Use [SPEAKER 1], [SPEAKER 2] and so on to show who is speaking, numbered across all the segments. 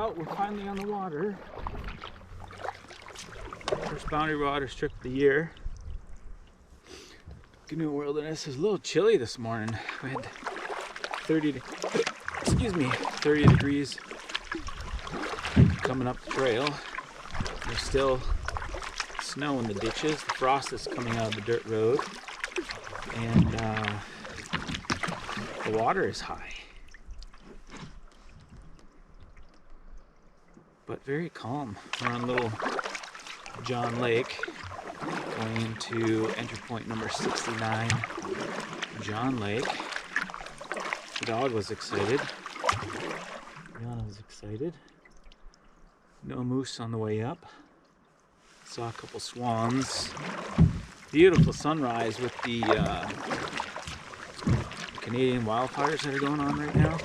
[SPEAKER 1] Well, we're finally on the water. First boundary water trip of the year. Canoe Wilderness is a little chilly this morning. We had 30 degrees coming up the trail. There's still snow in the ditches. The frost is coming out of the dirt road. And the water is high. But very calm. We're on Little John Lake, going into entry point number 69, John Lake. The dog was excited. Yana was excited. No moose on the way up. Saw a couple swans. Beautiful sunrise with the Canadian wildfires that are going on right now.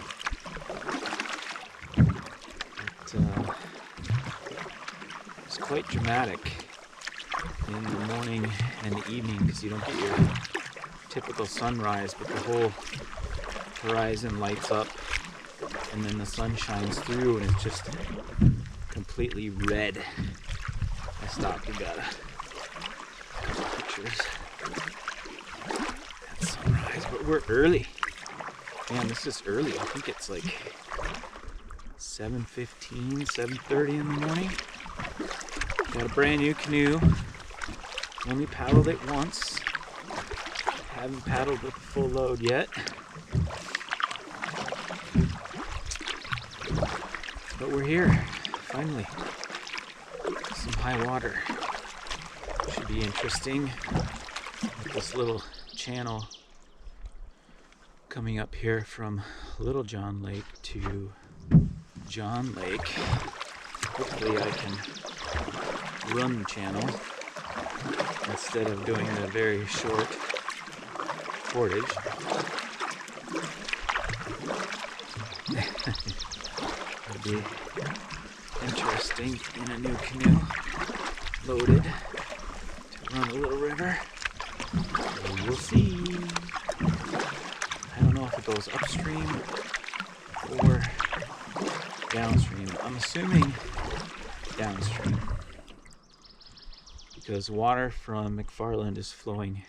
[SPEAKER 1] It's quite dramatic in the morning and the evening because you don't get your typical sunrise, but the whole horizon lights up and then the sun shines through and it's just completely red. I stopped and got a couple pictures. That's sunrise, but we're early. Man, this is early. I think it's like 7:15, 7:30 in the morning. Got a brand new canoe. Only paddled it once. Haven't paddled with a full load yet. But we're here, finally. Some high water. Should be interesting. With this little channel coming up here from Little John Lake to John Lake. Hopefully I can run the channel instead of doing the very short portage. It'll be interesting in a new canoe loaded to run a little river. We'll see. I don't know if it goes upstream or downstream. I'm assuming downstream because water from McFarland is flowing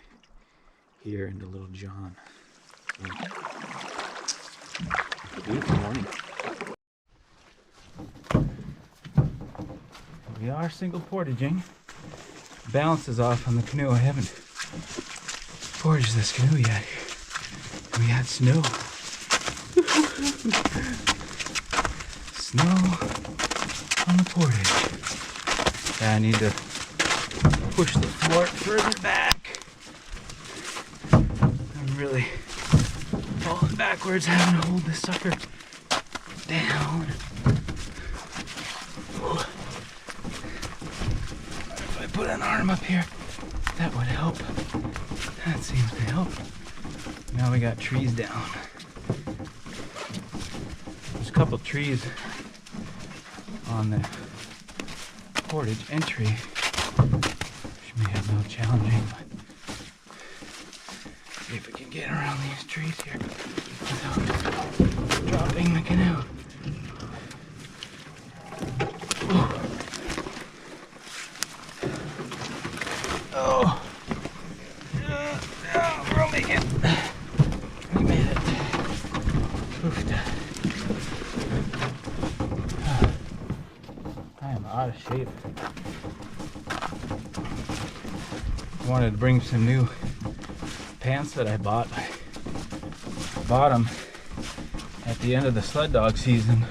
[SPEAKER 1] here into Little John. Beautiful morning. We are single portaging. Balance is off on the canoe. I haven't portaged this canoe yet. We had snow. Snow on the portage. Yeah, I need to push the fort further back. I'm really falling backwards, having to hold this sucker down. If I put an arm up here, that would help. That seems to help. Now we got trees down. There's a couple trees on the portage entry, which may have no challenging, but see if we can get around these trees here without dropping the canoe. Oh, we'll make it. We made it. Oofed. I am out of shape. I wanted to bring some new pants that I bought. I bought them at the end of the sled dog season,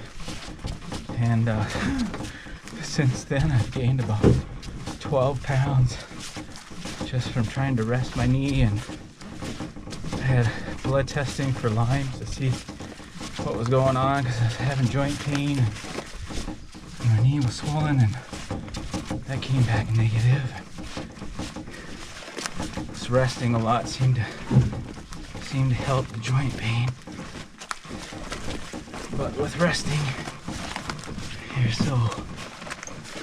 [SPEAKER 1] and since then I've gained about 12 pounds just from trying to rest my knee, and I had blood testing for Lyme to see what was going on because I was having joint pain and my knee was swollen, and that came back negative. Just resting a lot seemed to help the joint pain, but with resting you're so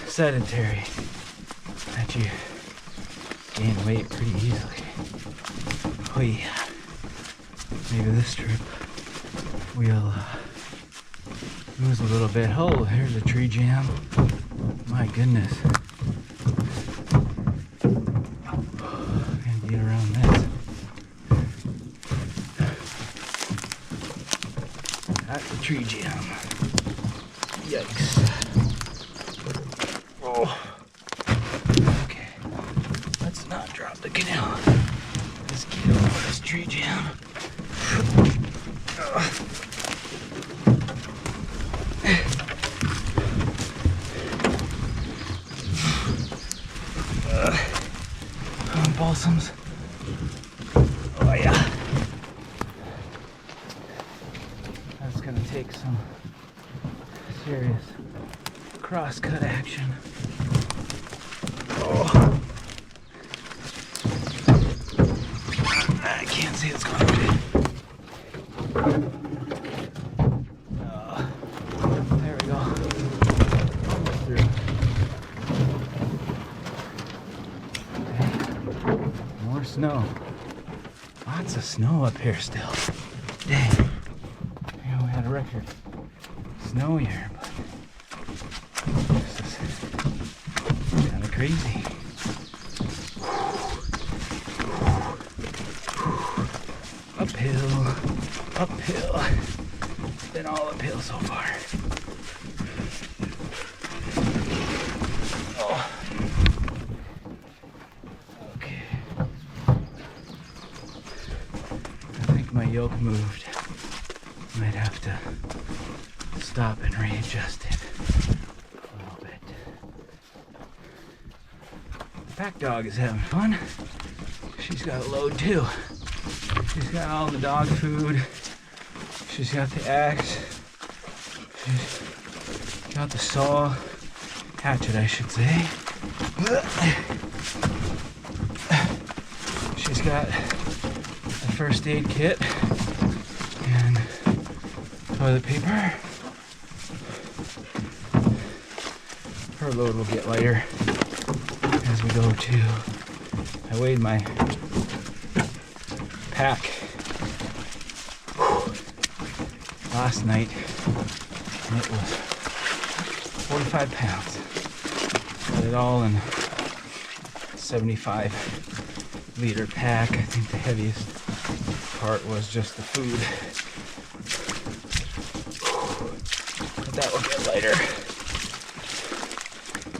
[SPEAKER 1] sedentary that you gain weight pretty easily. Oh yeah. Maybe this trip we'll Moves a little bit. Oh, here's a tree jam. My goodness. And get around this. That's a tree jam. Yikes. Oh. Okay. Let's not drop the canoe. Let's get over this tree jam. Balsams. Oh yeah. That's gonna take some serious cross-cut action. Oh. I can't see it's going okay. There we go. Almost through. More snow. Lots of snow up here still. Dang. You know, we had a record snow here, but this is kind of crazy. Uphill, uphill. It's been all uphill so far. Oh. Okay. I think my yoke moved. Might have to stop and readjust it a little bit. The pack dog is having fun. She's got a load too. She's got all the dog food. She's got the axe. She's got the saw. Hatchet, I should say. She's got a first aid kit and toilet paper. Her load will get lighter as we go too. I weighed my pack last night and it was 45 pounds. Got it all in 75 liter pack. I think the heaviest part was just the food. But that will get lighter.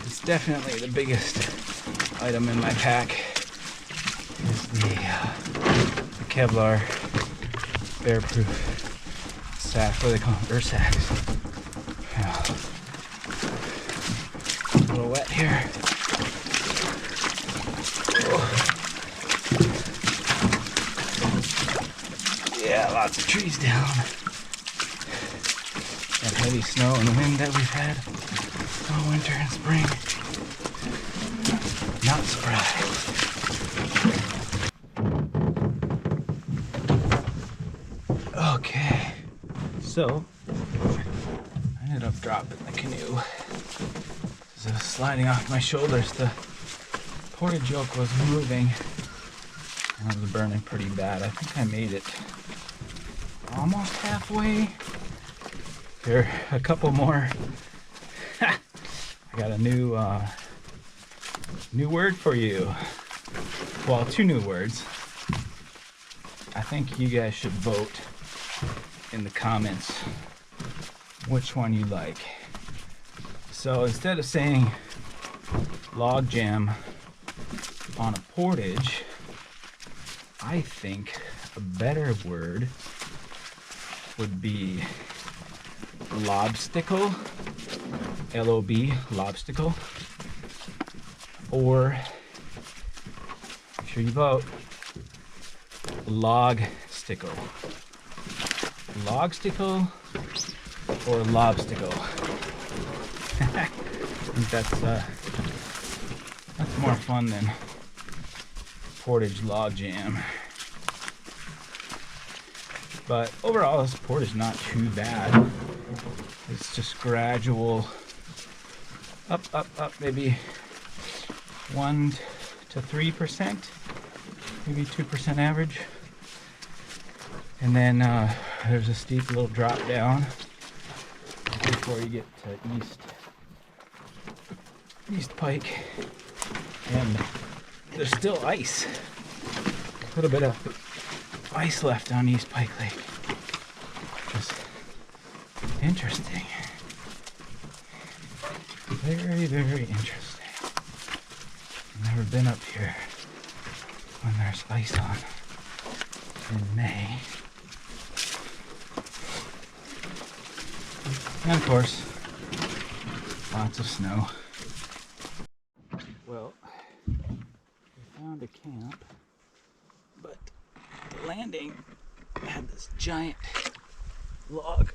[SPEAKER 1] It's definitely the biggest item in my pack is the Kevlar bear-proof sack. What do they call them? Sacks. Yeah. A little wet here. Oh. Yeah, lots of trees down. That heavy snow and wind that we've had all winter and spring. Not surprised. Okay, so I ended up dropping the canoe. As it was sliding off my shoulders, the portage yoke was moving. And it was burning pretty bad. I think I made it almost halfway. There are a couple more. I got a new word for you. Well, two new words. I think you guys should vote in the comments which one you like. So instead of saying log jam on a portage, I think a better word would be lobstickle, L-O-B, lobstickle, or, make sure you vote, logstickle. Logstickle or lobstickle. I think that's more fun than portage log jam. But overall, this portage is not too bad. It's just gradual up, maybe 1 to 3%, maybe 2% average. And then there's a steep little drop down. before you get to East Pike, and there's still ice. A little bit of ice left on East Pike Lake. Just interesting. Very, very interesting. I've never been up here when there's ice on in May. And of course, lots of snow. Well, we found a camp, but the landing had this giant log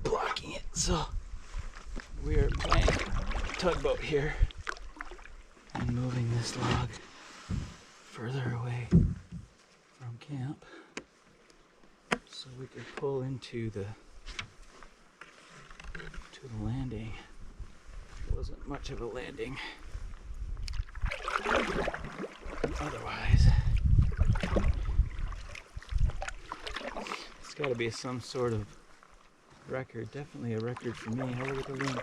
[SPEAKER 1] blocking it, so we are playing tugboat here and moving this log further away from camp so we could pull into the landing. It wasn't much of a landing otherwise. It's got to be some sort of record, definitely a record for me. How look at the wind.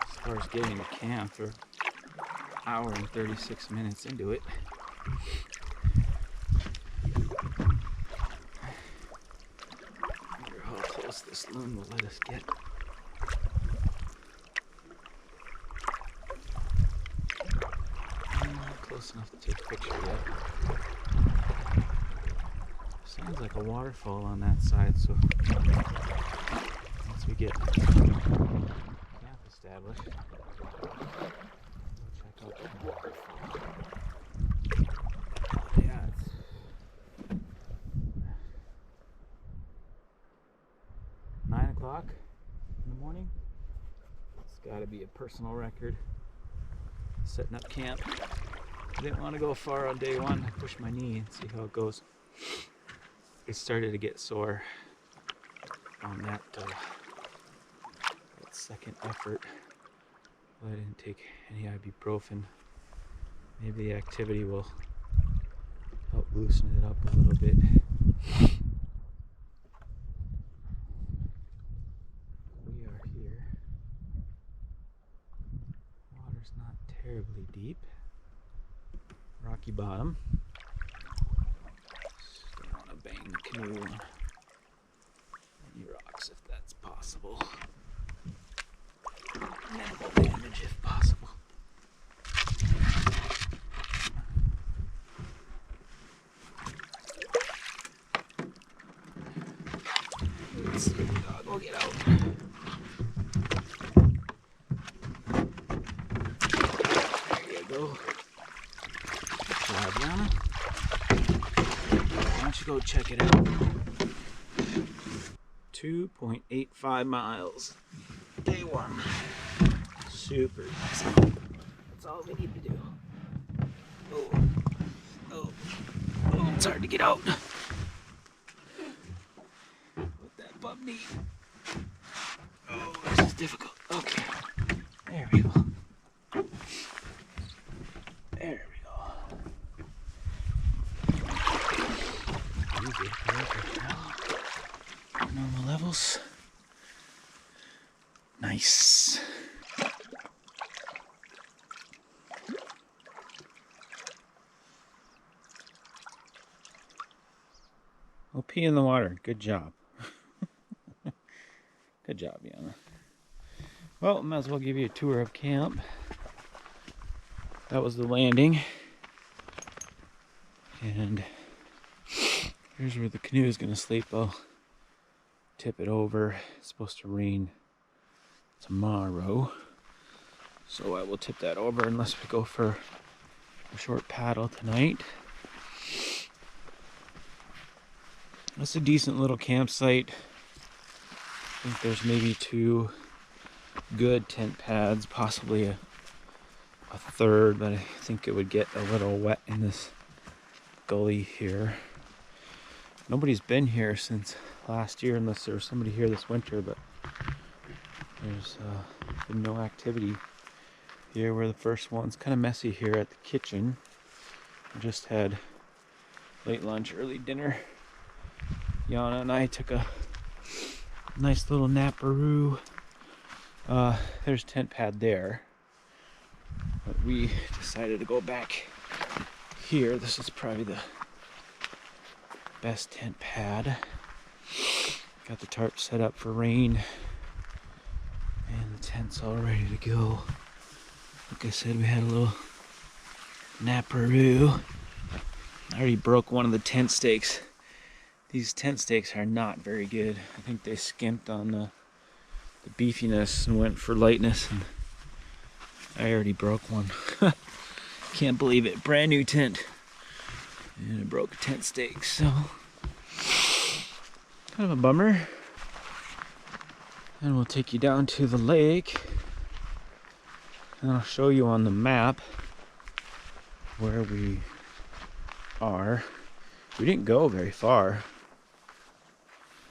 [SPEAKER 1] As far as getting to camp, we're an hour and 36 minutes into it. I wonder how close this loon will let us get. Not close enough to take a picture yet. Sounds like a waterfall on that side, so once we get camp established, we'll check out the waterfall. Yeah, it's 9 o'clock in the morning. It's got to be a personal record. Setting up camp. I didn't want to go far on day one. I pushed my knee and see how it goes. It started to get sore on that second effort. Well, I didn't take any ibuprofen. Maybe the activity will help loosen it up a little bit. We are here. Water's not terribly deep. Rocky bottom. Bang the canoe on any rocks if that's possible. Minimal damage if possible. Let's see if the dog will get out. There you go. Good job, Yana. Why don't you go check it out? 2.85 miles. Day one. Super easy. That's all we need to do. Oh, it's hard to get out. What that bub need? Oh, this is difficult. Okay. There we go. There we go. Easy. Normal levels. Nice. Well, pee in the water. Good job. Good job, Yana. Well, might as well give you a tour of camp. That was the landing. And here's where the canoe is going to sleep. I'll tip it over. It's supposed to rain tomorrow, so I will tip that over unless we go for a short paddle tonight. It's a decent little campsite. I think there's maybe 2 good tent pads, possibly a third, but I think it would get a little wet in this gully here. Nobody's been here since last year, unless there was somebody here this winter, but there's been no activity here. We're the first ones. Kind of messy here at the kitchen. We just had late lunch, early dinner Yana and I took a nice little naparoo. There's tent pad there, but we decided to go back here. This is probably the best tent pad. Got the tarp set up for rain, and the tent's all ready to go. Like I said, we had a little naparoo. I already broke one of the tent stakes. These tent stakes are not very good. I think they skimped on the beefiness and went for lightness, and I already broke one. Can't believe it. Brand new tent, and I broke a tent stake, so kind of a bummer. And we'll take you down to the lake, and I'll show you on the map where we are. We didn't go very far,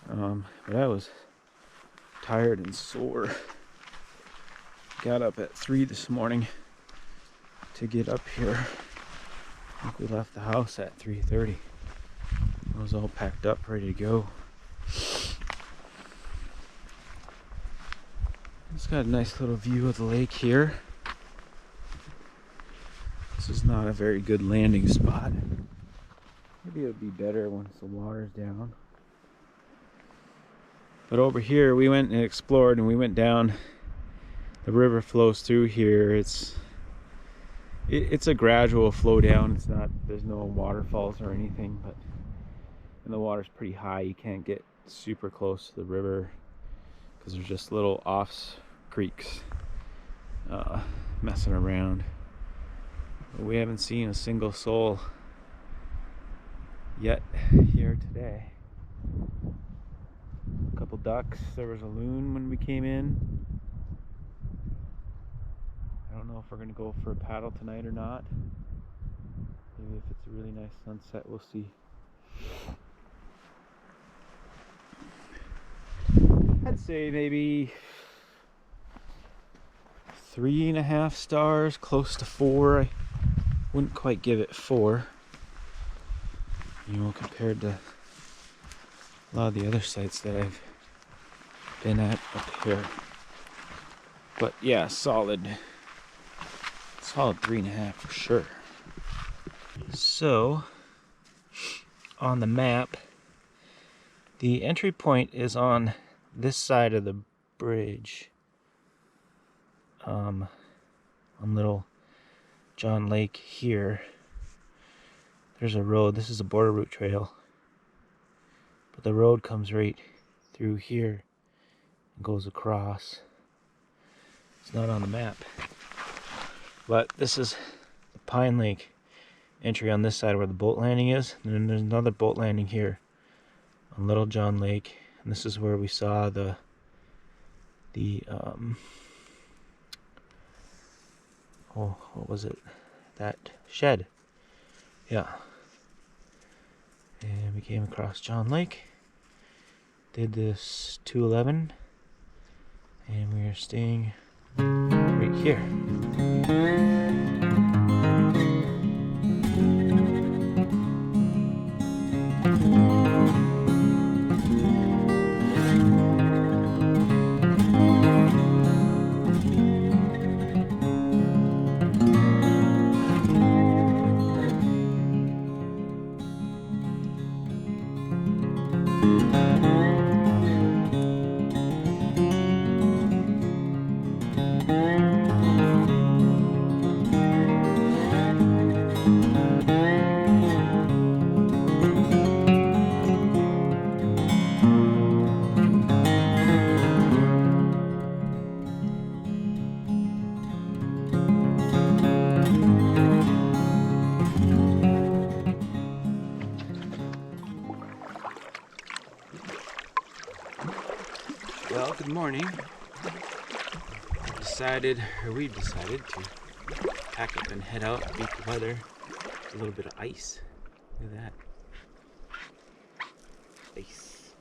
[SPEAKER 1] but I was tired and sore. Got up at 3 this morning to get up here. I think we left the house at 3:30. I was all packed up, ready to go. It's got a nice little view of the lake here. This is not a very good landing spot. Maybe it'll be better once the water's down. But over here we went and explored, and we went down. The river flows through here. It's a gradual flow down. It's not, there's no waterfalls or anything, but and the water's pretty high. You can't get super close to the river because there's just little creeks messing around. But we haven't seen a single soul yet here today. A couple ducks. There was a loon when we came in. I don't know if we're gonna go for a paddle tonight or not. Maybe if it's a really nice sunset, we'll see. I'd say maybe 3.5 stars, close to 4. I wouldn't quite give it 4. You know, compared to a lot of the other sites that I've been at up here. But yeah, solid 3.5 for sure. So on the map, the entry point is on this side of the bridge, on Little John Lake here. There's a road. This is a border route trail, but the road comes right through here and goes across. It's not on the map, but this is the Pine Lake entry on this side where the boat landing is, and then there's another boat landing here on Little John Lake, and this is where we saw the what was it? That shed. Yeah. And we came across John Lake, did this 211, and we are staying right here. Well, good morning. We decided to pack up and head out, beat the weather. A little bit of ice. Look at that. Ice.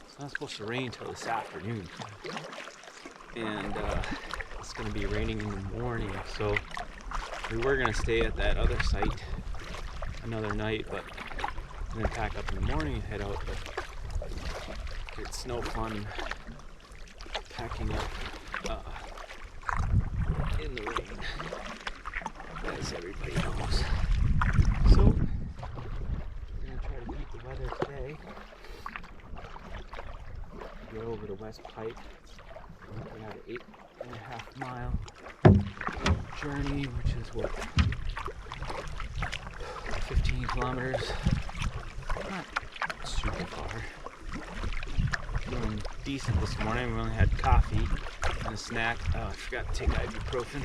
[SPEAKER 1] It's not supposed to rain until this afternoon. And it's going to be raining in the morning, so we were going to stay at that other site another night, but and then pack up in the morning and head out. But it's no fun packing up in the rain, as everybody knows. So we're gonna try to beat the weather today. Go over to West Pike. We had an 8.5 mile journey, which is what, 15 kilometers. Not super far. Feeling decent this morning. We only had coffee and a snack. Oh, I forgot to take ibuprofen.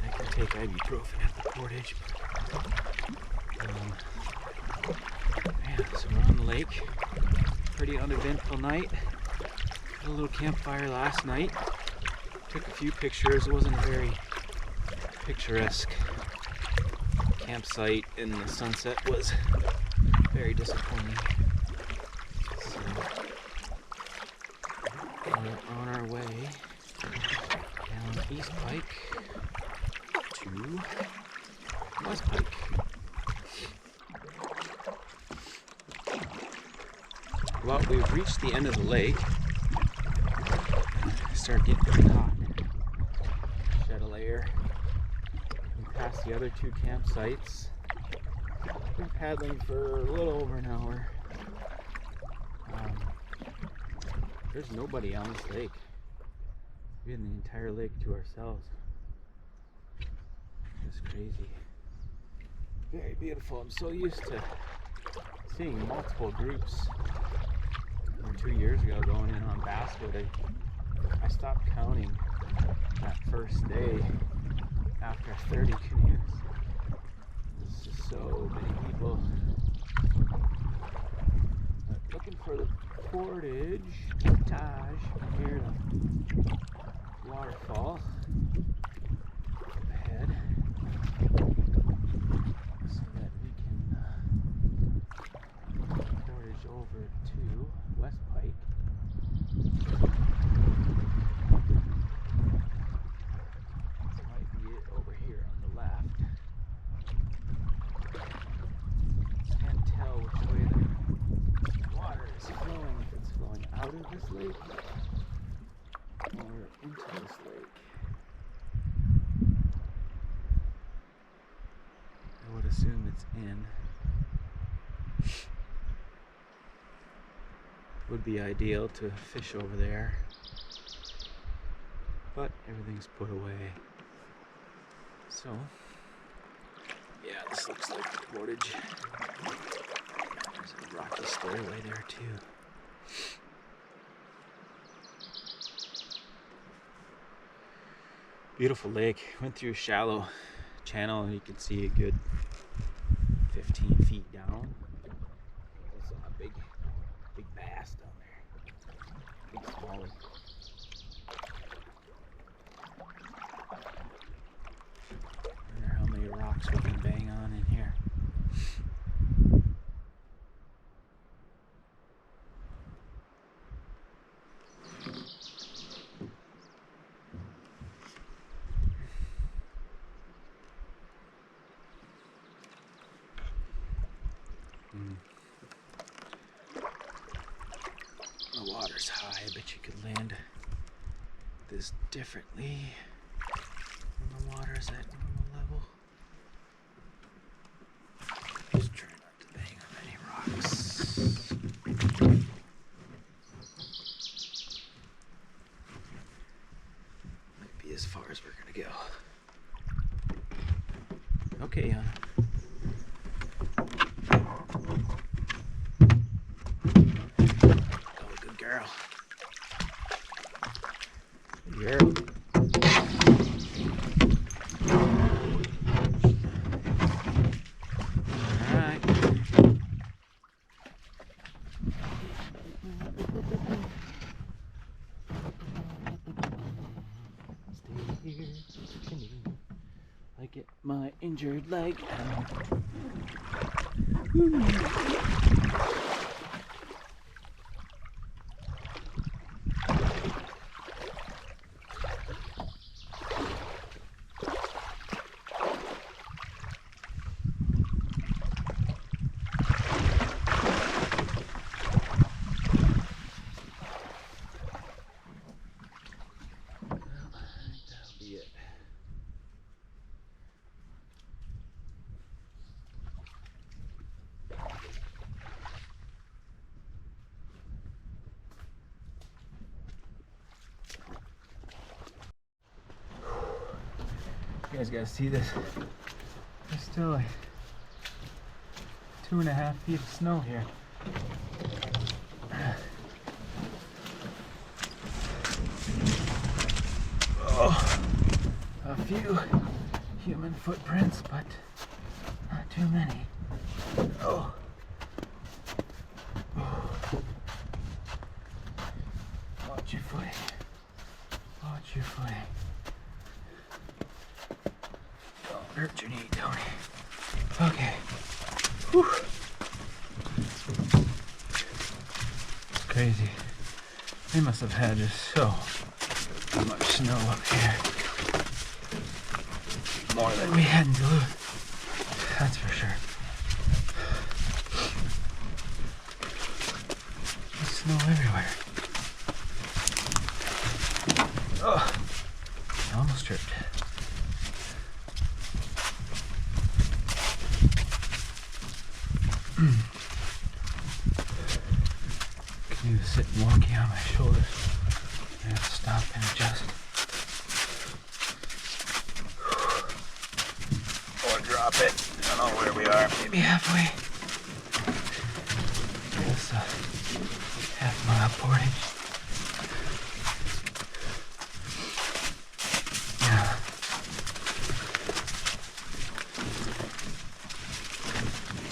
[SPEAKER 1] I can take ibuprofen at the portage. Yeah, so we're on the lake. Pretty uneventful night. Had a little campfire last night. Took a few pictures. It wasn't a very picturesque campsite, and the sunset was very disappointing. So we're on our way down East Pike to West Pike. Well, we've reached the end of the lake. Start getting pretty hot. Shed a layer. We passed the other two campsites. Been paddling for a little over an hour. There's nobody on this lake. We had the entire lake to ourselves. It's crazy. Very beautiful. I'm so used to seeing multiple groups. 2 years ago, going in on Basswood, I stopped counting that first day after 30 canoes. There's just so many people. But looking for the portage near the waterfall ahead, so that we can portage over to West Pike. This might be it over here on the left. Can't tell which way the water is flowing, if it's flowing out of this lake or into this lake. I would assume it's in. Would be ideal to fish over there, but everything's put away. So, yeah, this looks like the portage. There's a rocky stairway there too. Beautiful lake. Went through a shallow channel and you can see a good 15 feet down. There's a big bass down there. Big smallie. I wonder how many rocks we can bang on in here. The water's high. I bet you could land this differently when the water's at normal level. Just try not to bang on any rocks. Might be as far as we're gonna go. Okay, girl. Girl. Alright. Stay here, canoe. I get my injured leg out. You guys gotta see this. There's still like 2.5 feet of snow here. Oh, a few human footprints, but not too many. Oh. Watch your footing. Watch your footing. Don't hurt your knee, Tony. Okay. Whew. It's crazy. They must have had just so much snow up here. More than we had in Duluth. That's for sure. There's snow everywhere. Oh, I almost tripped. Canoe sitting wonky on my shoulders. I have to stop and adjust. Or drop it. I don't know where we are. Maybe halfway. This half-mile portage. Yeah.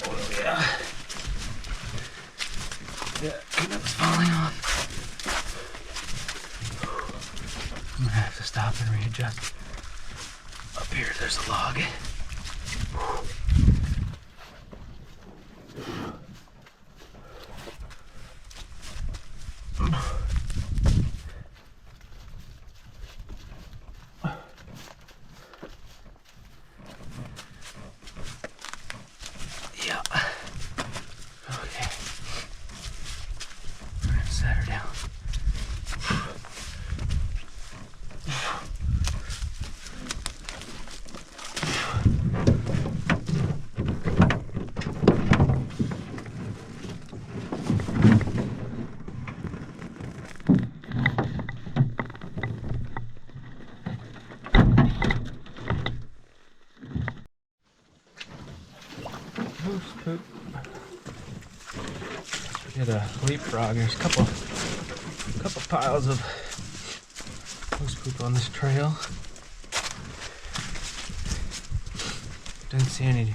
[SPEAKER 1] Oh yeah. Yeah, canoe's falling off. I'm gonna have to stop and readjust. Up here, there's a log. Yeah. Okay. We're gonna set her down. Moose poop. We did a leapfrog. There's a couple piles of moose poop on this trail. Didn't see any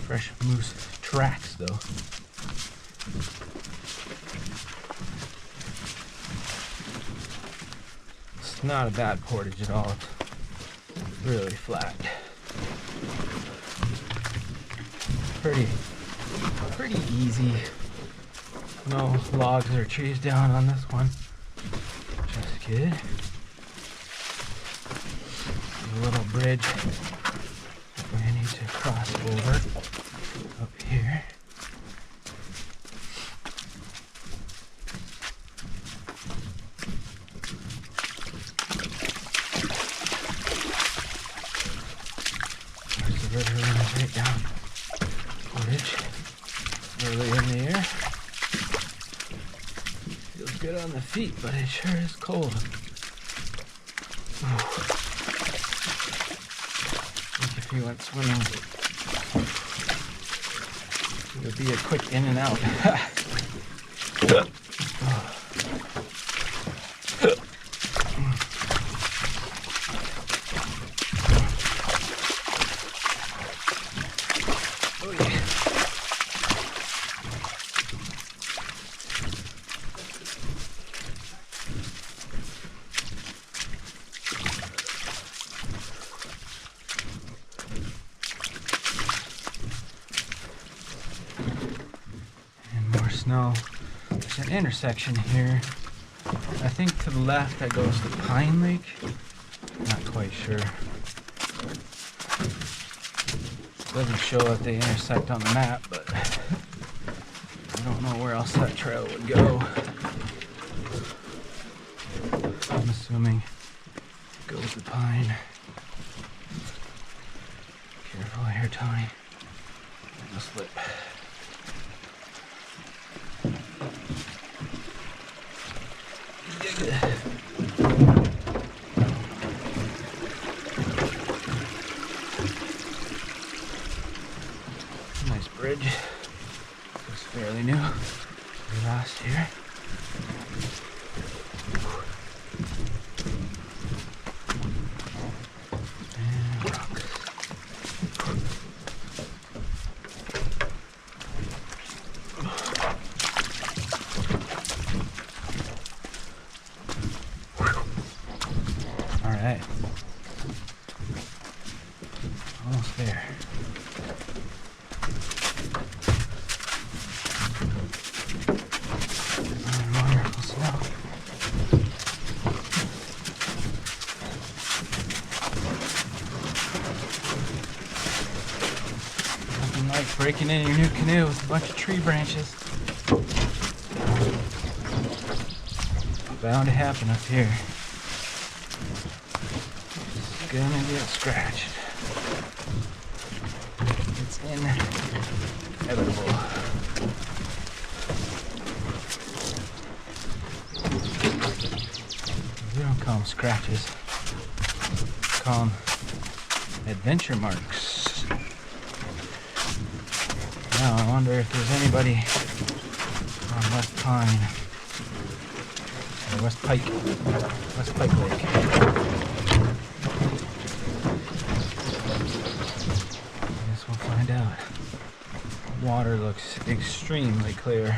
[SPEAKER 1] fresh moose tracks though. It's not a bad portage at all. It's really flat. Pretty easy. No logs or trees down on this one. Just good. A little bridge that we need to cross over up here. There's the river running right down. Portage. Early in the air. Feels good on the feet, but it sure is cold. Ooh. I think if you went swimming, it would be a quick in and out. Oh yeah. Snow. There's an intersection here. I think to the left that goes to Pine Lake. Not quite sure. Doesn't show that they intersect on the map, but I don't know where else that trail would go. I'm assuming it goes to Pine. Careful here, Tony. I'm gonna slip. really new. We lost here. And rocks. All right. Almost there. Wonderful snow. Nothing like breaking in your new canoe with a bunch of tree branches. Bound to happen up here. It's gonna get scratched. It's inevitable. We don't call them scratches. We call them adventure marks. Now I wonder if there's anybody on West Pine or West Pike Lake. Find out. Water looks extremely clear.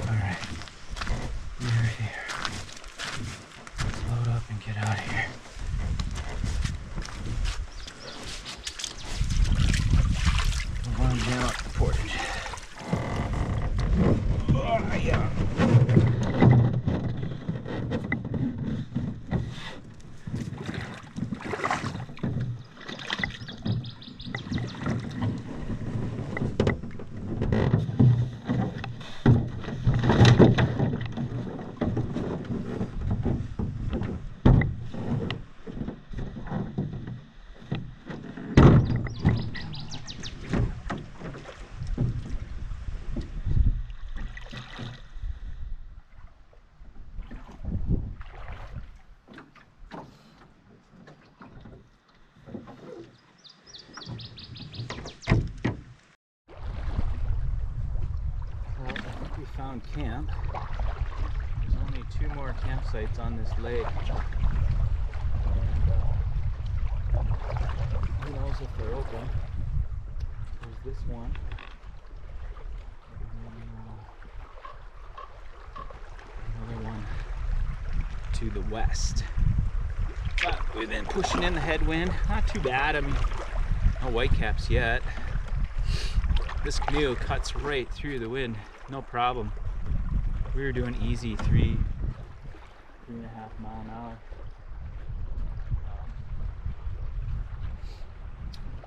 [SPEAKER 1] Alright. We're here. Let's load up and get out of here. Come on down the portage. Yeah. Found camp. There's only 2 more campsites on this lake, and who knows if they're open. There's this one, and another one to the west. But we've been pushing in the headwind. Not too bad. I mean, no whitecaps yet. This canoe cuts right through the wind. No problem. We were doing easy 3.5 mile an hour.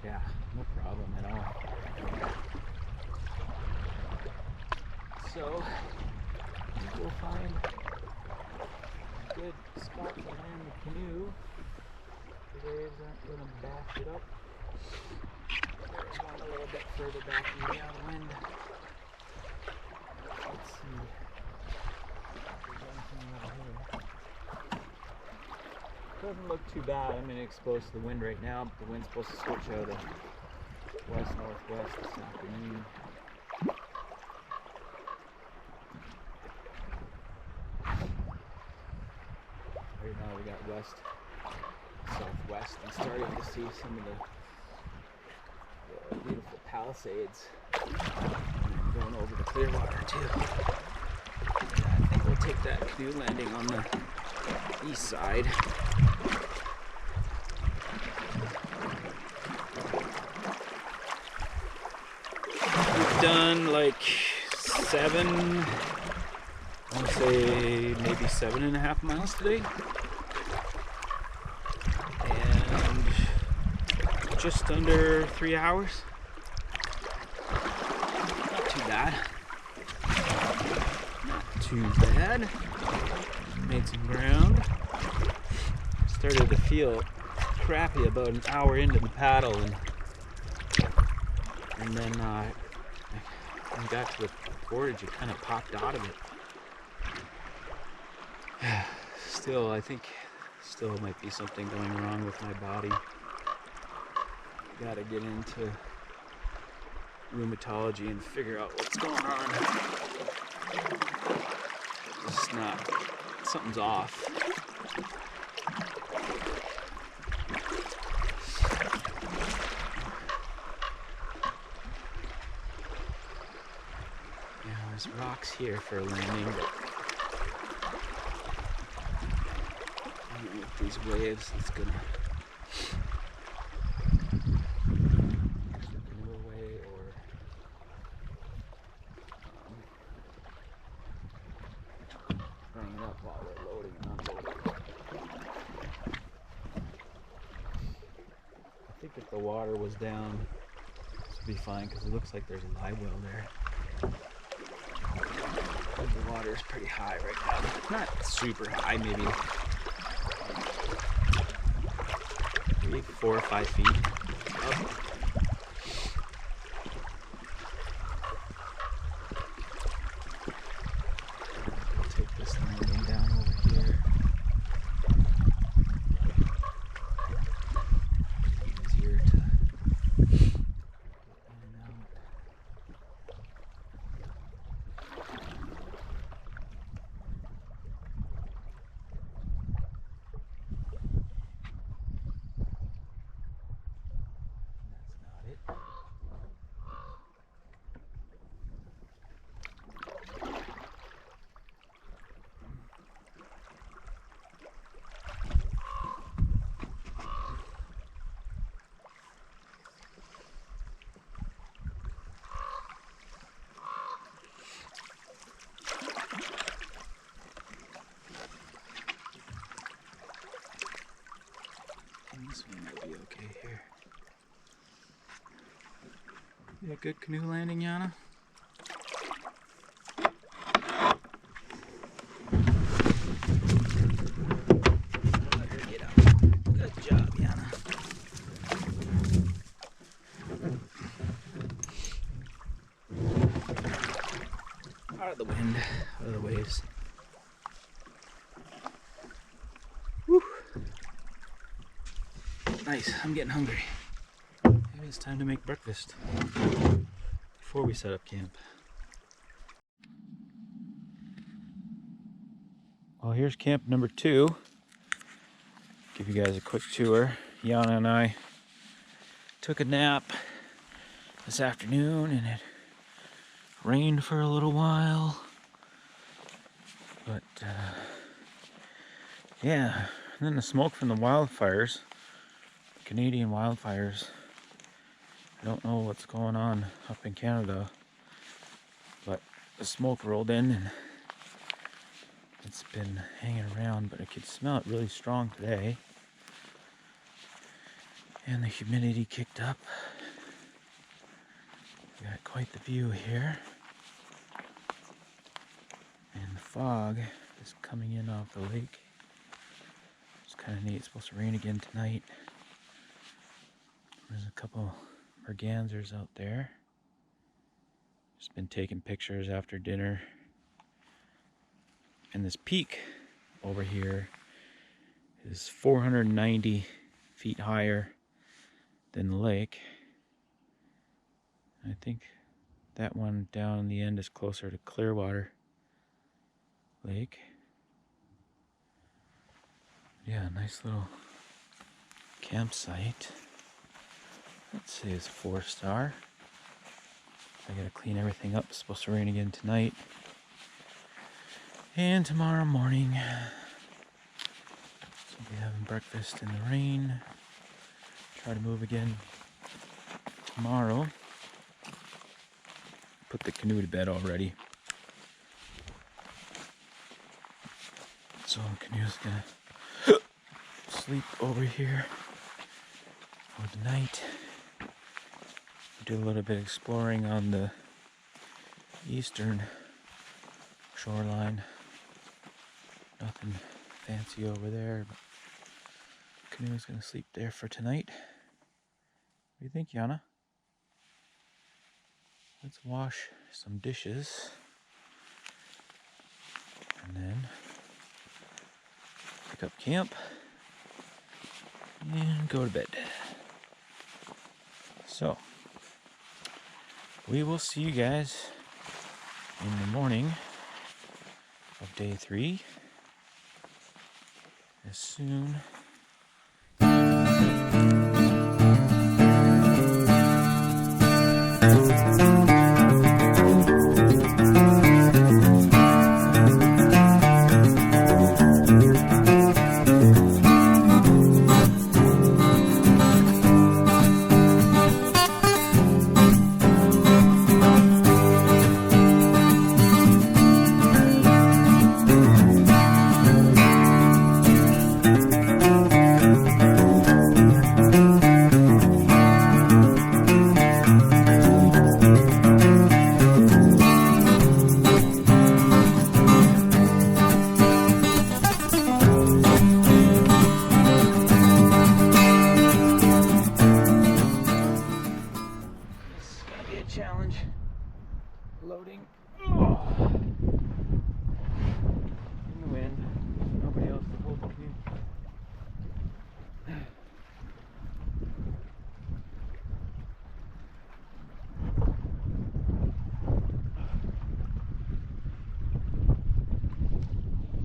[SPEAKER 1] Yeah, no problem at all. So we'll find a good spot to land the canoe. The waves aren't going to bash it up. There's one a little bit further back in the wind. Let's see if there's anything over here. Doesn't look too bad. I'm going to expose to the wind right now, but the wind's supposed to switch out of west-northwest this afternoon. Right now we got west-southwest. I'm starting to see some of the beautiful Palisades. Going over the Clearwater too. I think we'll take that canoe landing on the east side. We've done like 7, I want to say maybe 7.5 miles today. And just under 3 hours. Not too bad. Made some ground. Started to feel crappy about an hour into the paddle, and then when I got to the portage, it kind of popped out of it. Still, I think still might be something going wrong with my body. Gotta get into rheumatology and figure out what's going on. It's not, something's off. Yeah, there's rocks here for a landing, but I don't know if these waves, it's gonna canoe away or bring it up while we're loading and unloading. I think if the water was down, this would be fine because it looks like there's a live well there. The water is pretty high right now. Not super high, maybe 4 or 5 feet up. I'll take this landing down over here. Easier to get in and out. This one might be okay here. You had a good canoe landing, Yana? Let her get up. Good job, Yana. Out of the wind, out of the waves. Woo! Nice, I'm getting hungry. Maybe it's time to make breakfast before we set up camp. Well, here's camp number 2. Give you guys a quick tour. Yana and I took a nap this afternoon and it rained for a little while. But yeah, and then the smoke from the wildfires, Canadian wildfires. I don't know what's going on up in Canada, but the smoke rolled in and it's been hanging around, but I could smell it really strong today. And the humidity kicked up. We got quite the view here. And the fog is coming in off the lake. It's kind of neat. It's supposed to rain again tonight. There's a couple mergansers out there. Just been taking pictures after dinner. And this peak over here is 490 feet higher than the lake. I think that one down in the end is closer to Clearwater Lake. Yeah, nice little campsite. Let's say it's 4-star. I gotta clean everything up. It's supposed to rain again tonight and tomorrow morning. So we'll be having breakfast in the rain. Try to move again tomorrow. Put the canoe to bed already. So the canoe's gonna sleep over here for the night. Do a little bit of exploring on the eastern shoreline. Nothing fancy over there, but the canoe's gonna sleep there for tonight. What do you think, Yana? Let's wash some dishes and then up camp and go to bed. So, we will see you guys in the morning of day 3 as soon challenge loading in the wind. Nobody else to hold the canoe.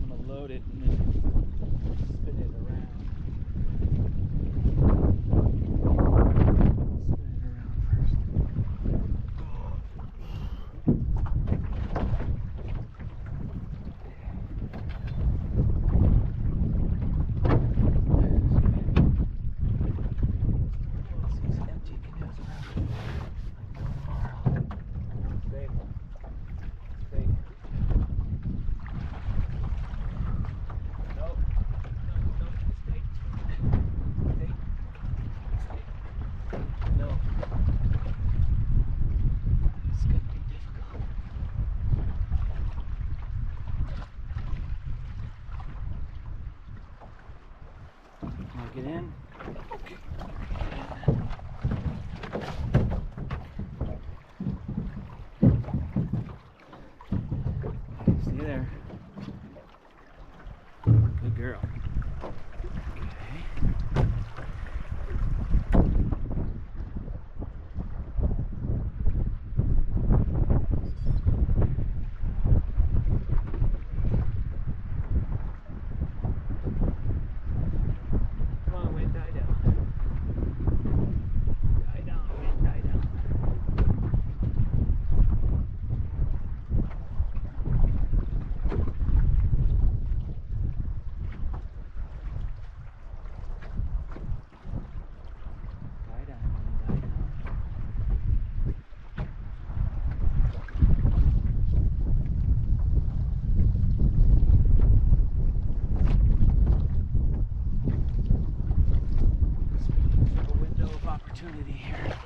[SPEAKER 1] I'm gonna load it and then spin it around. Get in. Okay. See you there. Good girl. Okay. Opportunity here.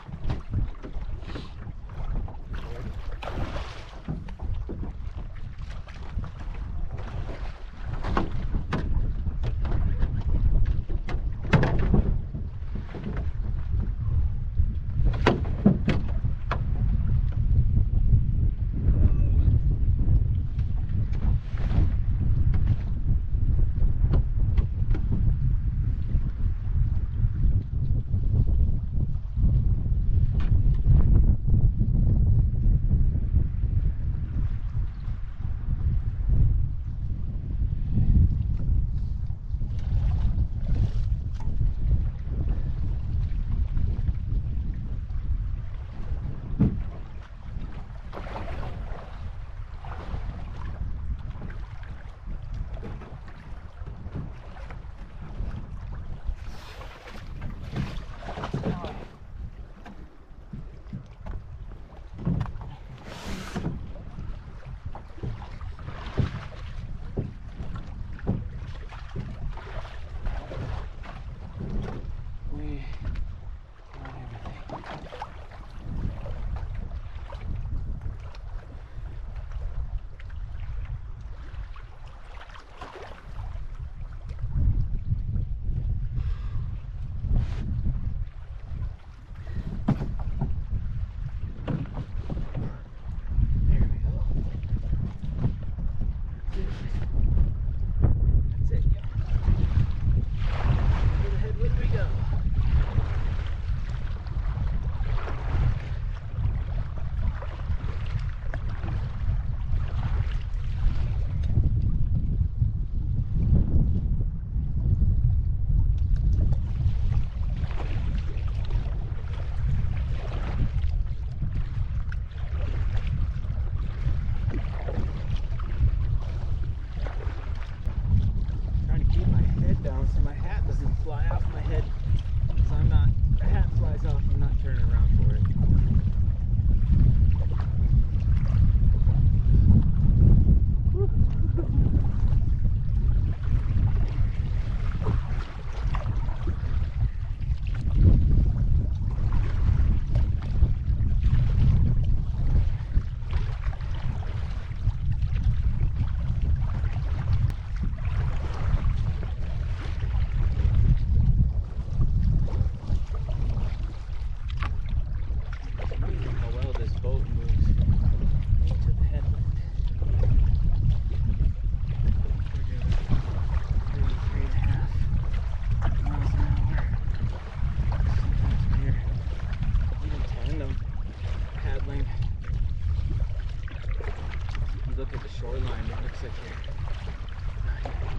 [SPEAKER 1] like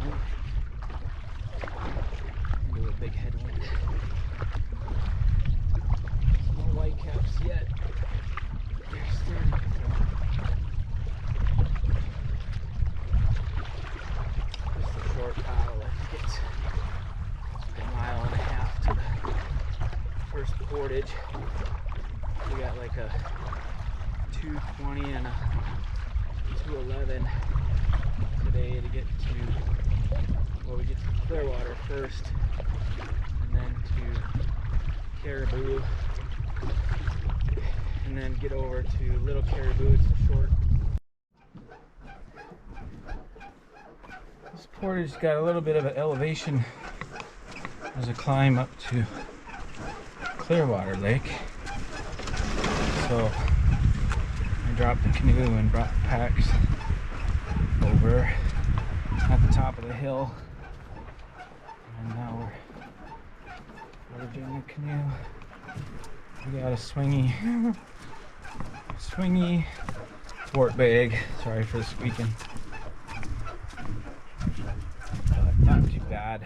[SPEAKER 1] you're into a big headwind. No white caps yet. They're starting to form. Just a short paddle. I think it's a mile and a half to the first portage. We got like a 2:20 and a 2:11 today to get to, well, we get to Clearwater first and then to Caribou and then get over to Little Caribou. It's a short. This portage got a little bit of an elevation. There's a climb up to Clearwater Lake. So I dropped the canoe and brought packs over at the top of the hill, and now we're foraging the canoe. We got a swingy sport bag. Sorry for the squeaking, but not too bad.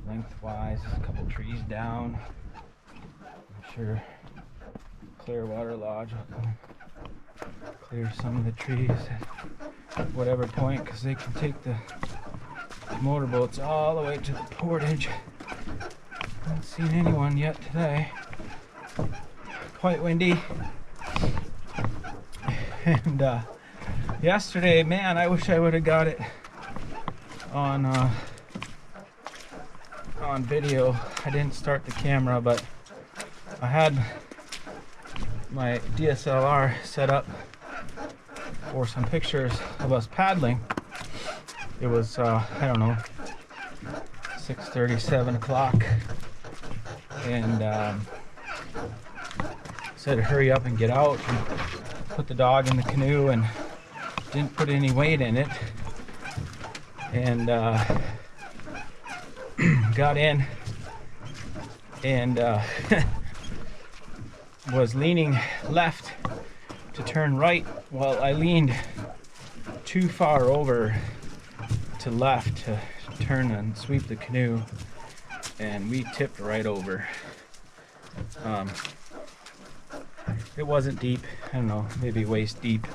[SPEAKER 1] Lengthwise, a couple trees down. I'm sure Clearwater Lodge will come clear some of the trees at whatever point, because they can take the motorboats all the way to the portage. Haven't seen anyone yet today. Quite windy. And yesterday, man, I wish I would have got it on video. I didn't start the camera, but I had my DSLR set up for some pictures of us paddling. It was I don't know, 6:30, 7 o'clock, and said hurry up and get out and put the dog in the canoe, and didn't put any weight in it, and got in and was leaning left to turn right. Well, I leaned too far over to left to turn and sweep the canoe, and we tipped right over. It wasn't deep, I don't know, maybe waist deep,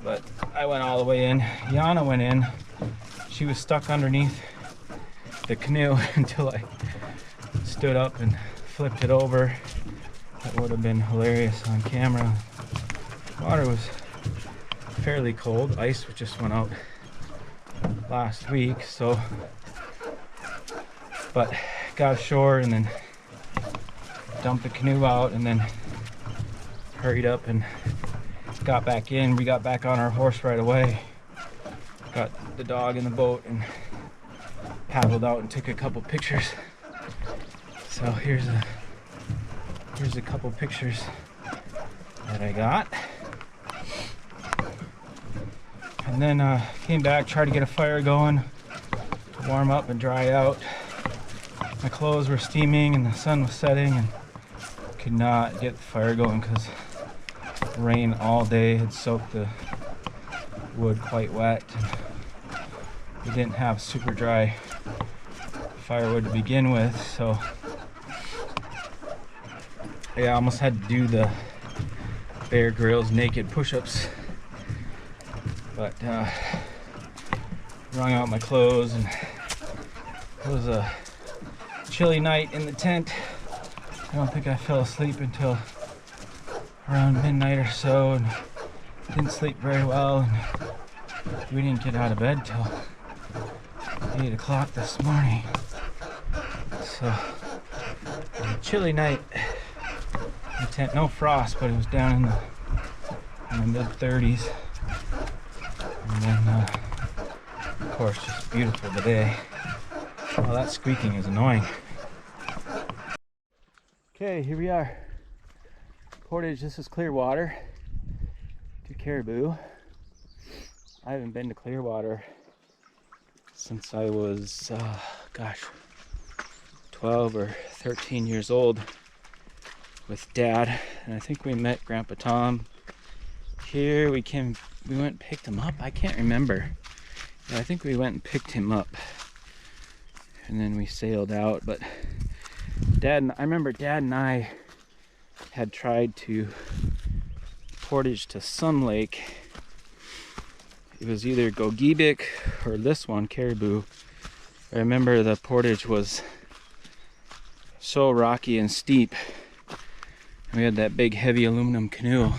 [SPEAKER 1] but I went all the way in. Yana went in. She was stuck underneath the canoe until I stood up and flipped it over. That would have been hilarious on camera. Water was fairly cold. Ice just went out last week, so, but got ashore and then dumped the canoe out and then hurried up and got back in. We got back on our horse right away. Got the dog in the boat and paddled out and took a couple pictures. So here's a couple pictures that I got. And then came back, tried to get a fire going to warm up and dry out. My clothes were steaming and the sun was setting, and could not get the fire going because rain all day had soaked the wood quite wet. We didn't have super dry firewood to begin with, so yeah, I almost had to do the Bear Grylls naked push-ups, but wrung out my clothes, and it was a chilly night in the tent. I don't think I fell asleep until around midnight or so, and didn't sleep very well, and we didn't get out of bed till 8 o'clock this morning. So a chilly night in the tent. No frost, but it was down in the mid 30s. And then of course just beautiful today. Well, that squeaking is annoying. Okay, here we are. Portage, this is Clearwater to Caribou. I haven't been to Clearwater since I was, 12 or 13 years old with Dad. And I think we met Grandpa Tom here. We went and picked him up. I can't remember. Yeah, I think we went and picked him up. And then we sailed out. But I remember Dad and I had tried to portage to some lake. It was either Gogebic or this one, Caribou. I remember the portage was so rocky and steep. We had that big heavy aluminum canoe.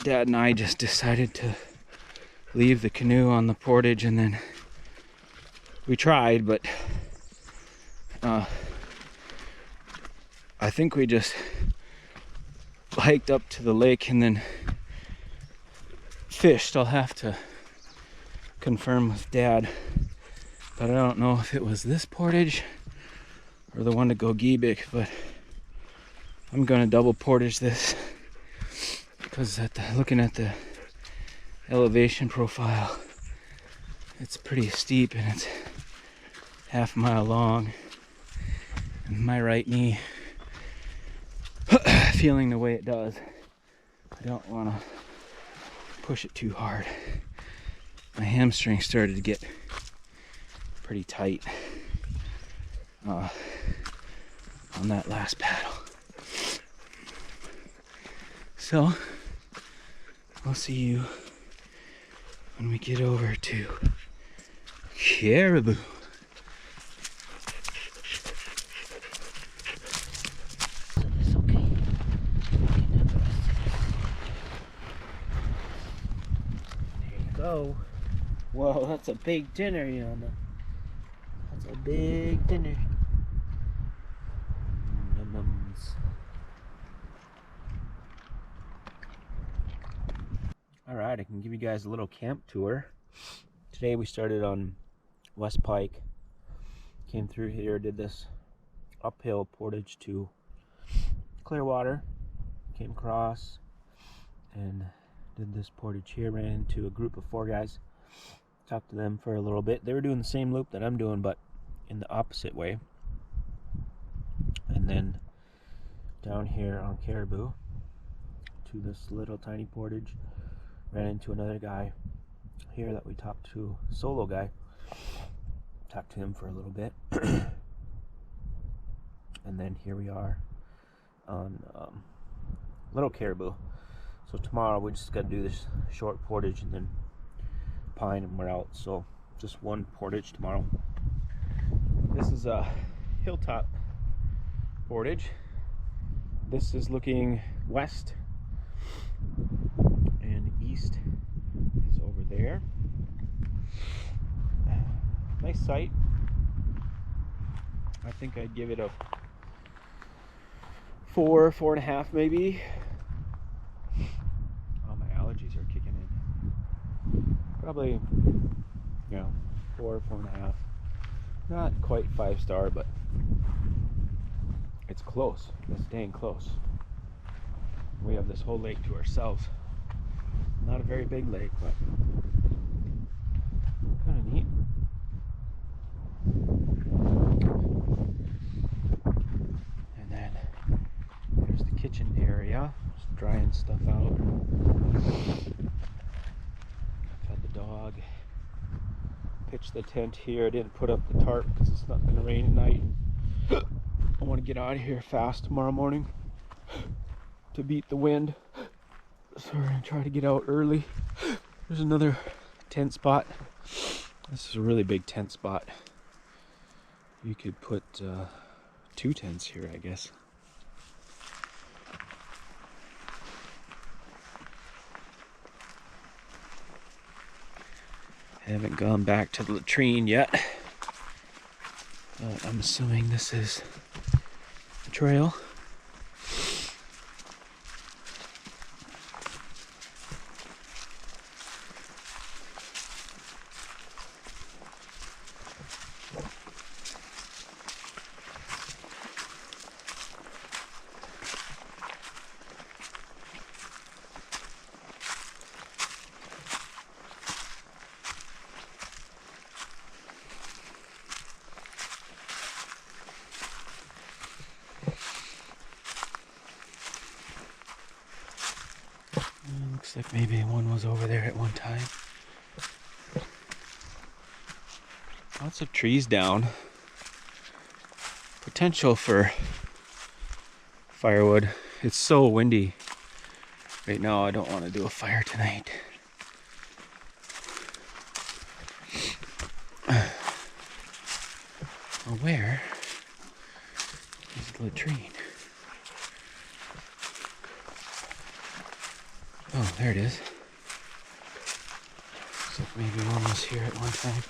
[SPEAKER 1] Dad and I just decided to leave the canoe on the portage, and then we tried, but I think we just hiked up to the lake and then fished. I'll have to confirm with Dad, but I don't know if it was this portage or the one to Gogebic, but I'm gonna double portage this because looking at the elevation profile, it's pretty steep and it's half a mile long, and my right knee feeling the way it does, I don't want to push it too hard. My hamstring started to get pretty tight on that last paddle. So I'll see you when we get over to Caribou.
[SPEAKER 2] Go. Whoa, that's a big dinner, Yana. That's a big dinner. Alright, I can give you guys a little camp tour. Today we started on West Pike. Came through here, did this uphill portage to Clearwater. Came across and did this portage here, ran into a group of 4 guys. Talked to them for a little bit. They were doing the same loop that I'm doing, but in the opposite way. And then down here on Caribou to this little tiny portage, ran into another guy here that we talked to, solo guy. Talked to him for a little bit. And then here we are on Little Caribou. So tomorrow we just got to do this short portage and then Pine and we're out. So just one portage tomorrow. This is a hilltop portage. This is looking west, and east is over there. Nice sight. I think I'd give it a 4.5 maybe. My allergies are kicking in. Probably, 4.5. Not quite 5-star, but it's close. It's staying close. We have this whole lake to ourselves. Not a very big lake, but kind of neat. And then there's the kitchen area, just drying stuff out. Fed the dog. Pitched the tent here. I didn't put up the tarp because it's not going to rain tonight. I want to get out of here fast tomorrow morning to beat the wind. So we're going to try to get out early. There's another tent spot. This is a really big tent spot. You could put 2 tents here, I guess. I haven't gone back to the latrine yet. I'm assuming this is the trail.
[SPEAKER 1] Looks like maybe one was over there at one time. Lots of trees down. Potential for firewood. It's so windy right now, I don't want to do a fire tonight. Well, where is the latrine? Oh, there it is. Looks like maybe one was here at one time.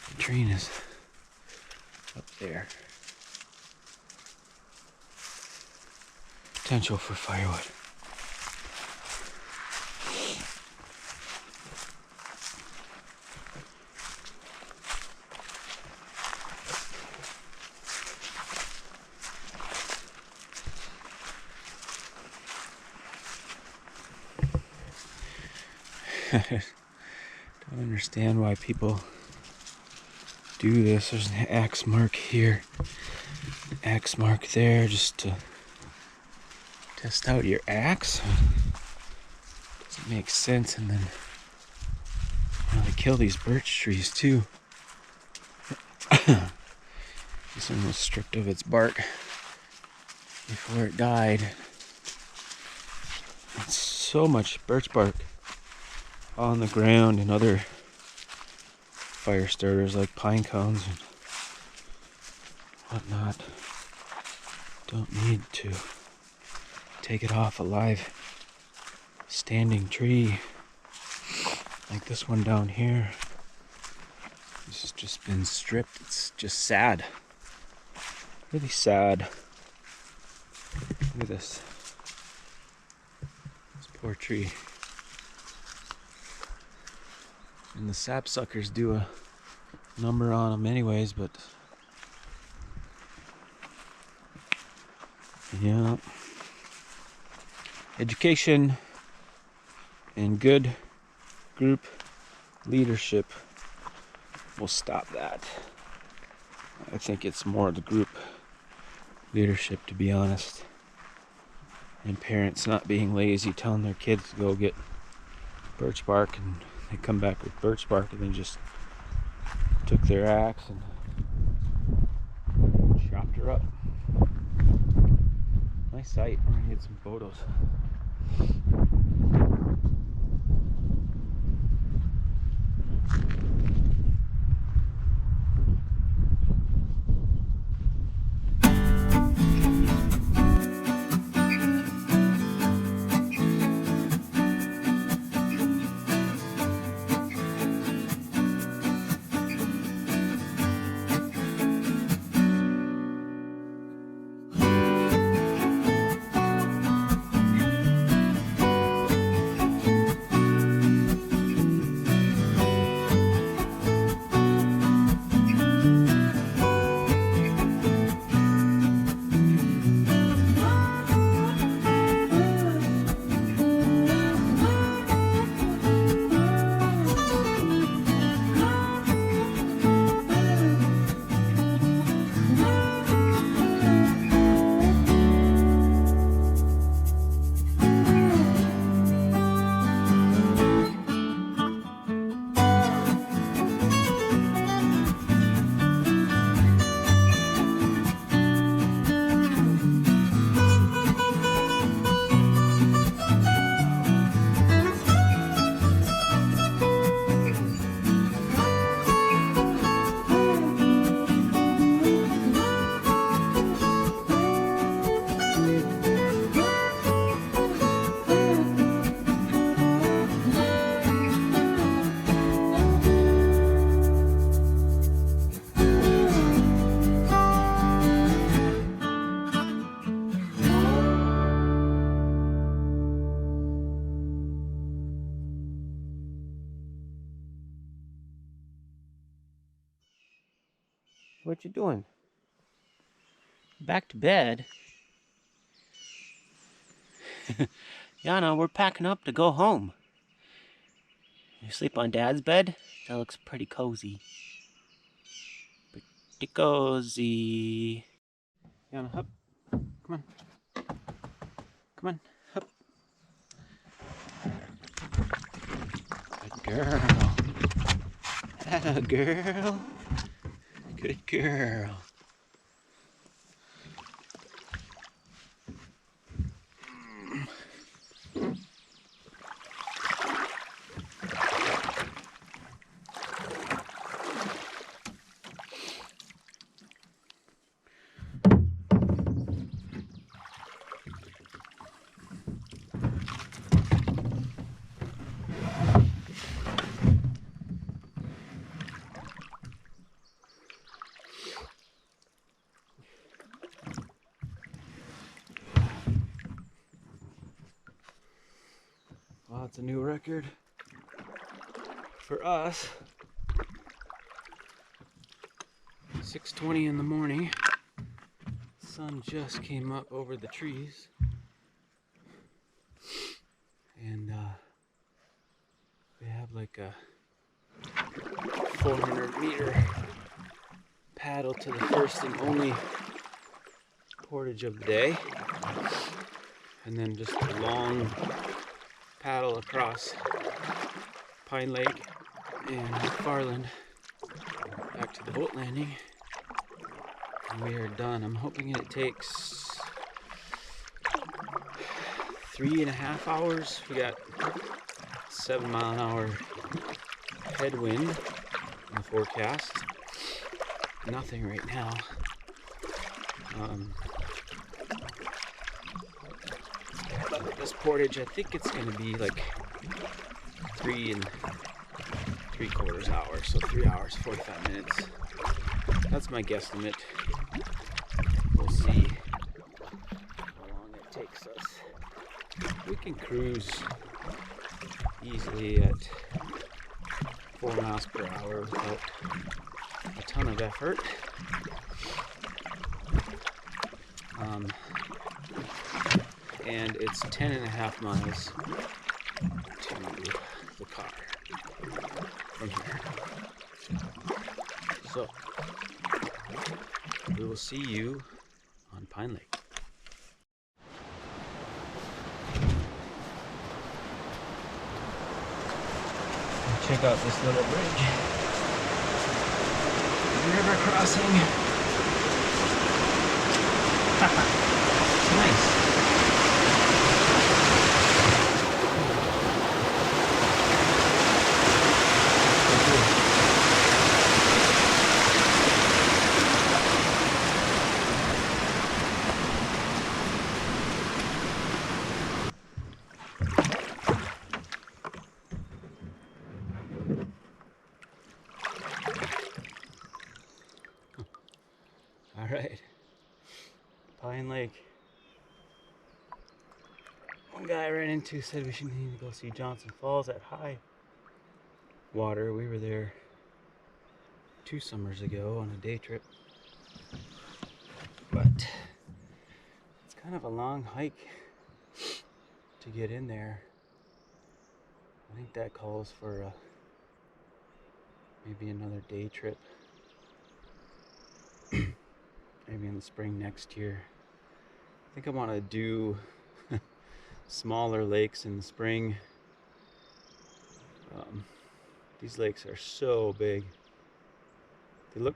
[SPEAKER 1] The latrine is up there. Potential for firewood. Don't understand why people do this. There's an axe mark here, an axe mark there, just to test out your axe. Doesn't make sense. And then they kill these birch trees too. This one was stripped of its bark before it died. It's so much birch bark on the ground, and other fire starters like pine cones and whatnot. Don't need to take it off a live standing tree like this one down here. This has just been stripped. It's just sad. Really sad. Look at this. This poor tree. And the sapsuckers do a number on them anyways, but yeah. Education and good group leadership will stop that. I think it's more the group leadership, to be honest. And parents not being lazy, telling their kids to go get birch bark, and they come back with birch bark and then just took their axe and chopped her up. Nice sight. We're gonna get some photos. What you doing? Back to bed? Yana, we're packing up to go home. You sleep on Dad's bed? That looks pretty cozy. Pretty cozy. Yana, up. Come on. Come on, up.
[SPEAKER 2] girl. Atta girl. Good girl. Well, it's a new record for us. 6:20 in the morning. Sun just came up over the trees. And we have like a 400-meter paddle to the first and only portage of the day. And then just a long paddle across Pine Lake and McFarland back to the boat landing, and we are done. I'm hoping it takes 3.5 hours. We got 7-mile-an-hour headwind in the forecast. Nothing right now. But this portage, I think it's going to be like 3 3/4 hours, so 3 hours 45 minutes. That's my guesstimate. We'll see how long it takes us. We can cruise easily at 4 miles per hour without a ton of effort. And it's 10.5 miles to the car from here. So, we will see you on Pine Lake.
[SPEAKER 1] Check out this little bridge. River crossing. It's nice.
[SPEAKER 2] All right, Pine Lake. One guy I ran into said we should need to go see Johnson Falls at high water. We were there 2 summers ago on a day trip, but it's kind of a long hike to get in there. I think that calls for maybe another day trip. Maybe in the spring next year. I think I want to do smaller lakes in the spring. These lakes are so big. They look,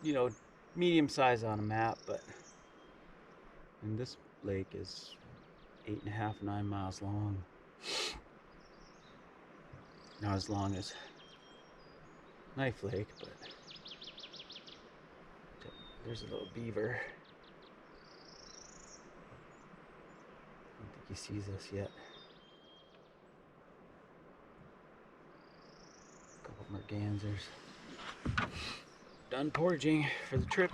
[SPEAKER 2] you know, medium size on a map, but and this lake is 8.5, 9 miles long. Not as long as Knife Lake, but there's a little beaver. I don't think he sees us yet. A couple mergansers. Done portaging for the trip.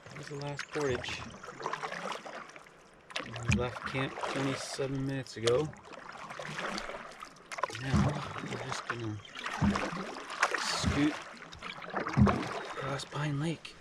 [SPEAKER 2] That was the last portage. We left camp 27 minutes ago. Now we're just gonna scoot across Pine Lake.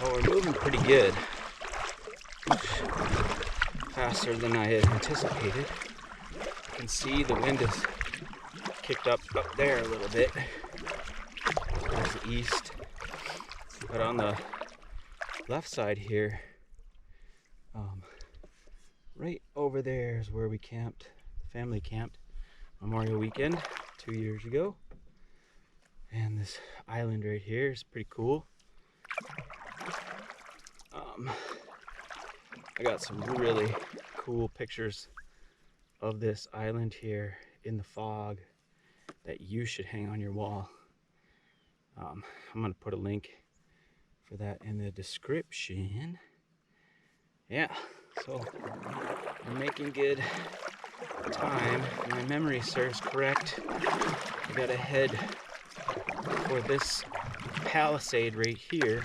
[SPEAKER 1] Well, we're moving pretty good. Much faster than I had anticipated. You can see the wind is kicked up there a little bit towards the east. But on the left side here, right over there is where we camped, the family camped Memorial Weekend 2 years ago. And this island right here is pretty cool. I got some really cool pictures of this island here in the fog that you should hang on your wall. I'm gonna put a link for that in the description. Yeah, so I'm making good time. If my memory serves correct, I gotta head for this palisade right here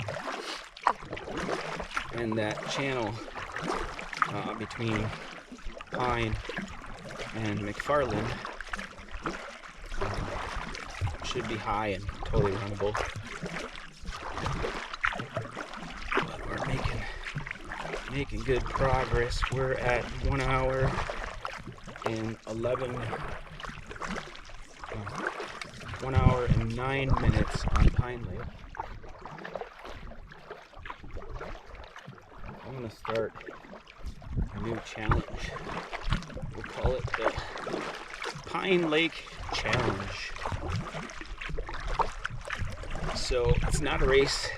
[SPEAKER 1] and that channel between Pine and McFarland should be high and totally runnable. But we're making good progress. We're at 1 hour and 1 hour and 9 minutes on Pine Lake. I'm gonna start a new challenge. We'll call it the Pine Lake Challenge. So it's not a race,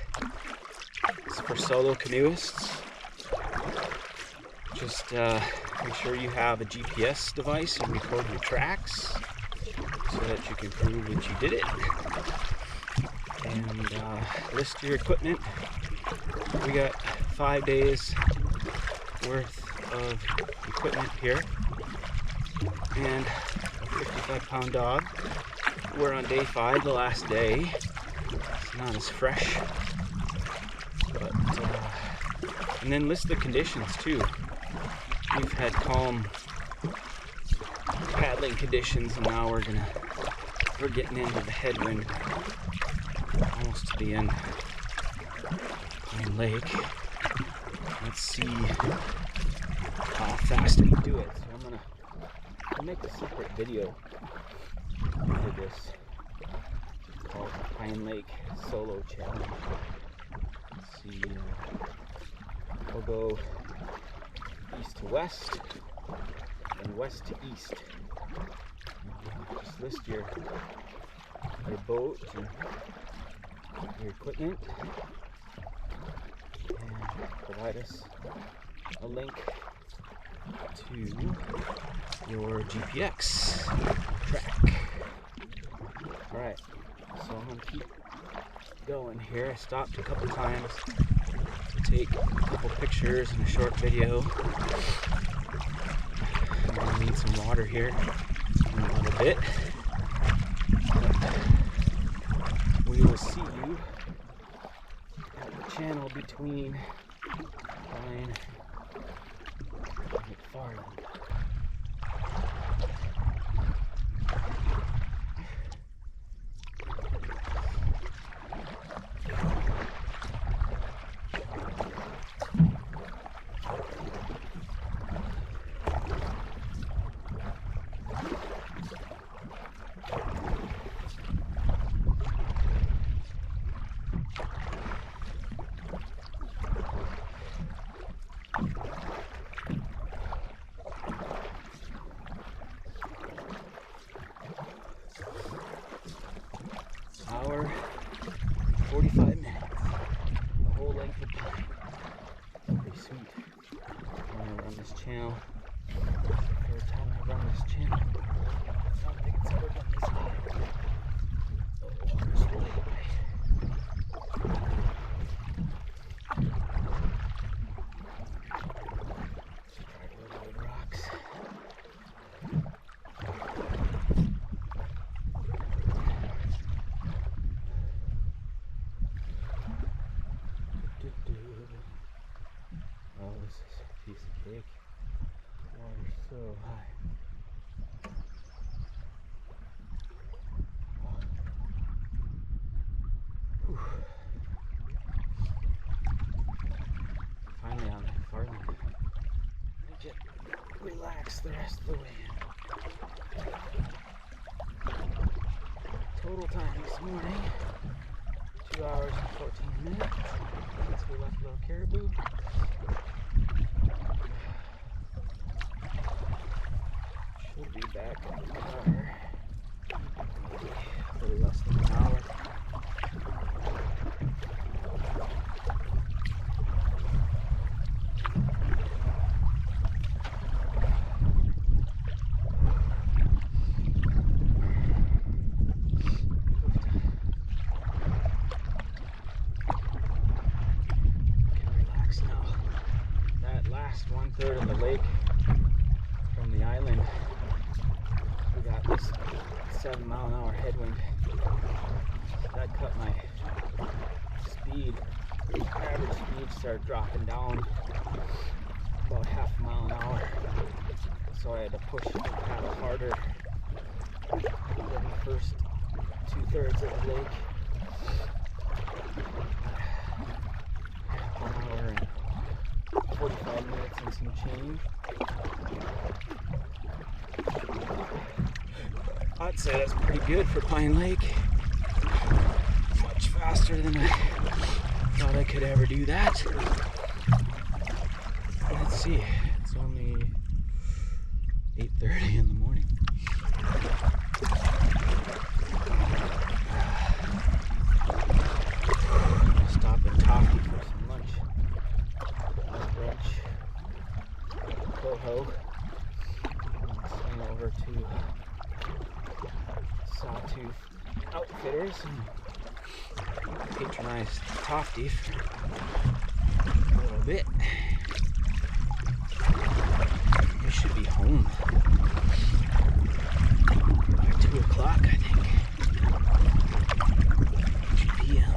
[SPEAKER 1] it's for solo canoeists. Just make sure you have a GPS device and record your tracks so that you can prove that you did it. And list your equipment. We got 5 days worth of equipment here and a 55-pound dog. We're on day 5, the last day. It's not as fresh, but and then list the conditions too. We've had calm paddling conditions, and now we're getting into the headwind, almost to the end of Pine Lake. Let's see how fast we do it. So I'll make a separate video for this called Pine Lake Solo Challenge. Let's see, we'll go east to west and west to east. Just list your boat and your equipment and provide us a link to your GPX track. Alright, so I'm going to keep going here. I stopped a couple times to take a couple pictures and a short video. I'm going to need some water here in a little bit. But we will see you at the channel between Pine and McFarland. Hour, 45 minutes, the whole length of Pine. Pretty sweet. I'm gonna run this channel. Every time I run this channel, I don't think it's ever been this high. Oh, the water's really high. Try to avoid rocks. Oh, this is a piece of cake. The water's so high. Oh. the rest of the way in. Total time this morning, 2 hours and 14 minutes since we left Little Caribou. Should be back in the car maybe a little less than an hour. Last 1/3 of the lake from the island, we got this 7-mile-an-hour headwind. That cut my speed. Average speed started dropping down about 1/2 mile an hour. So I had to push the paddle harder than the first 2/3 of the lake. 1 hour and 45 minutes and some change. I'd say that's pretty good for Pine Lake. Much faster than I thought I could ever do that. Let's see, it's only 8:30 in the morning. I'll stop in Coffee for some lunch. Brunch, Coho, and swing over to Sawtooth Outfitters and patronize Tofty for a little bit. We should be home by 2 o'clock, I think. 2 p.m.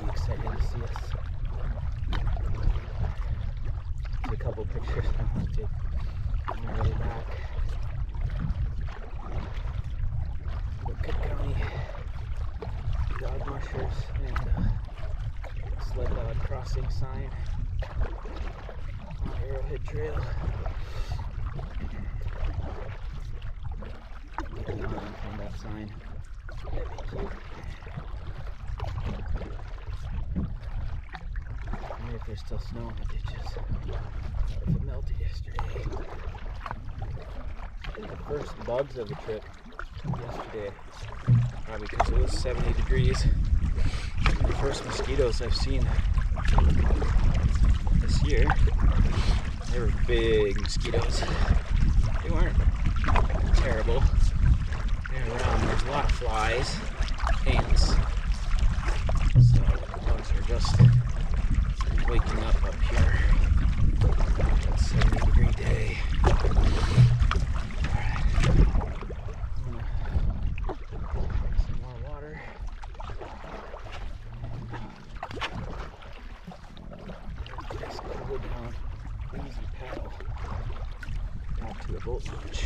[SPEAKER 1] Excited to see us. Take a couple pictures I want to take on the way back. The Cook County dog mushers and sled dog crossing sign on Arrowhead Trail. Get an eye on that sign. That'd be cute. If there's still snow in the ditches. If it melted yesterday. The first bugs of the trip yesterday, probably because it was 70 degrees. The first mosquitoes I've seen this year. They were big mosquitoes. They weren't terrible. They were around. There's a lot of flies, ants. So the bugs are just waking up here. It's a 70-degree day. Alright. I'm gonna drink some more water. And just go down easy paddle back to the boat launch.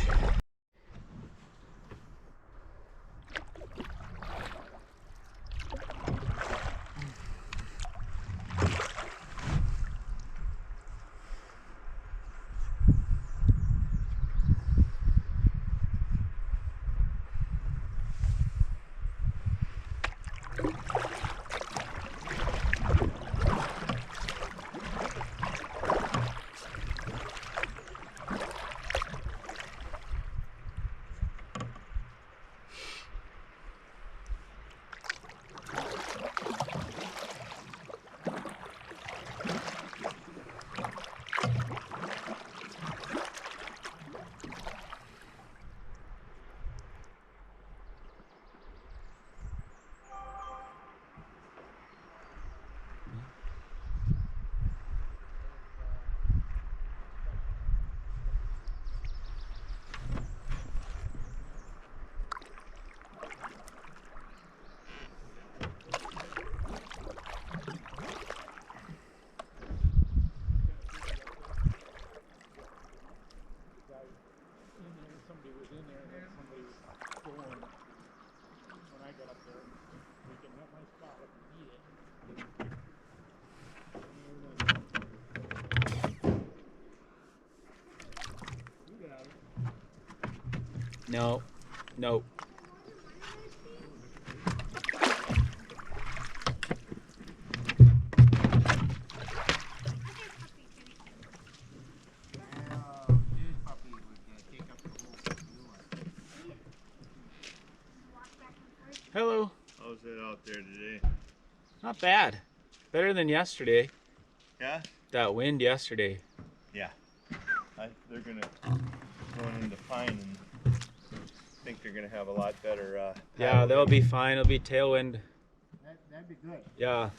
[SPEAKER 1] No. No. Hello.
[SPEAKER 3] How's it out there today?
[SPEAKER 1] Not bad. Better than yesterday.
[SPEAKER 3] Yeah?
[SPEAKER 1] That wind yesterday.
[SPEAKER 3] Yeah. They're going into Pine and think they're gonna have a lot better.
[SPEAKER 1] Yeah, they'll be fine. It'll be tailwind.
[SPEAKER 4] That'd be good.
[SPEAKER 1] Yeah.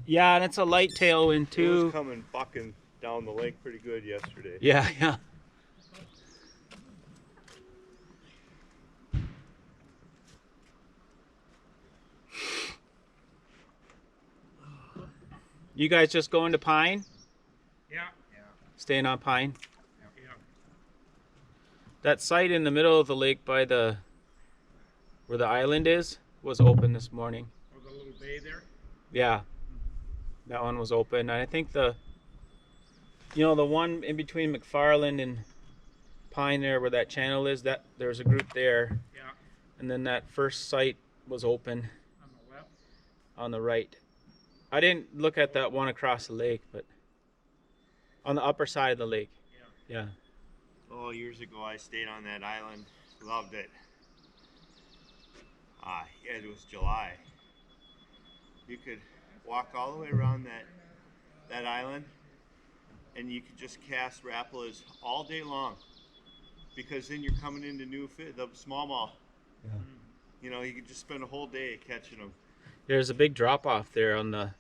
[SPEAKER 1] Yeah, and it's a light tailwind
[SPEAKER 3] It
[SPEAKER 1] too.
[SPEAKER 3] was coming bucking down the lake pretty good yesterday.
[SPEAKER 1] Yeah, yeah. You guys just going to Pine?
[SPEAKER 4] Yeah.
[SPEAKER 1] Staying on Pine?
[SPEAKER 4] Yeah.
[SPEAKER 1] That site in the middle of the lake by where the island is was open this morning.
[SPEAKER 4] Oh, the little bay there?
[SPEAKER 1] Yeah. That one was open. And I think the one in between McFarland and Pine there where that channel is, that there's a group there.
[SPEAKER 4] Yeah.
[SPEAKER 1] And then that first site was open
[SPEAKER 4] On the left?
[SPEAKER 1] on the right. I didn't look at that one across the lake, but on the upper side of the lake. Yeah.
[SPEAKER 3] Oh, years ago I stayed on that island. Loved it. Yeah, it was July. You could walk all the way around that island, and you could just cast rapalas all day long, because then you're coming into the smallmouth.
[SPEAKER 1] Yeah.
[SPEAKER 3] You know, you could just spend a whole day catching them.
[SPEAKER 1] There's a big drop off there on the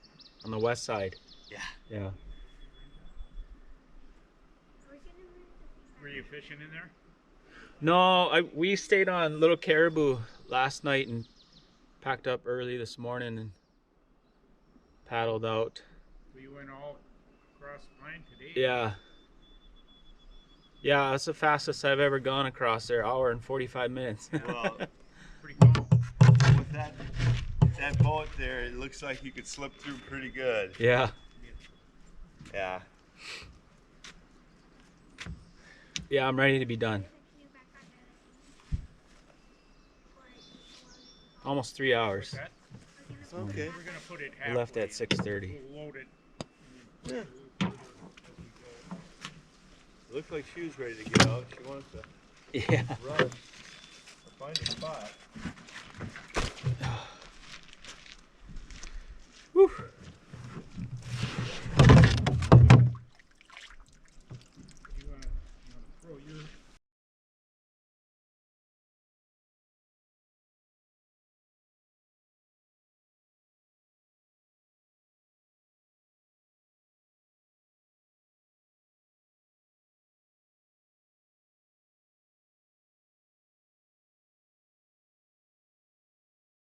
[SPEAKER 1] west side.
[SPEAKER 3] Yeah.
[SPEAKER 1] Yeah.
[SPEAKER 4] Were you fishing in there?
[SPEAKER 1] No, we stayed on Little Caribou last night and packed up early this morning and paddled out.
[SPEAKER 4] So you went all across Pine today?
[SPEAKER 1] Yeah. Yeah, that's the fastest I've ever gone across there, hour and 45 minutes.
[SPEAKER 3] Well,
[SPEAKER 4] Pretty cool.
[SPEAKER 3] with that boat there, it looks like you could slip through pretty good.
[SPEAKER 1] Yeah.
[SPEAKER 3] Yeah.
[SPEAKER 1] Yeah, I'm ready to be done. Almost 3 hours.
[SPEAKER 4] That?
[SPEAKER 3] It's okay.
[SPEAKER 4] We're gonna put it
[SPEAKER 1] I
[SPEAKER 4] halfway.
[SPEAKER 1] left at 6:30.
[SPEAKER 4] We'll load it.
[SPEAKER 3] Yeah. Looks like she was ready to get out. She wants to
[SPEAKER 1] Yeah.
[SPEAKER 3] run or find a spot.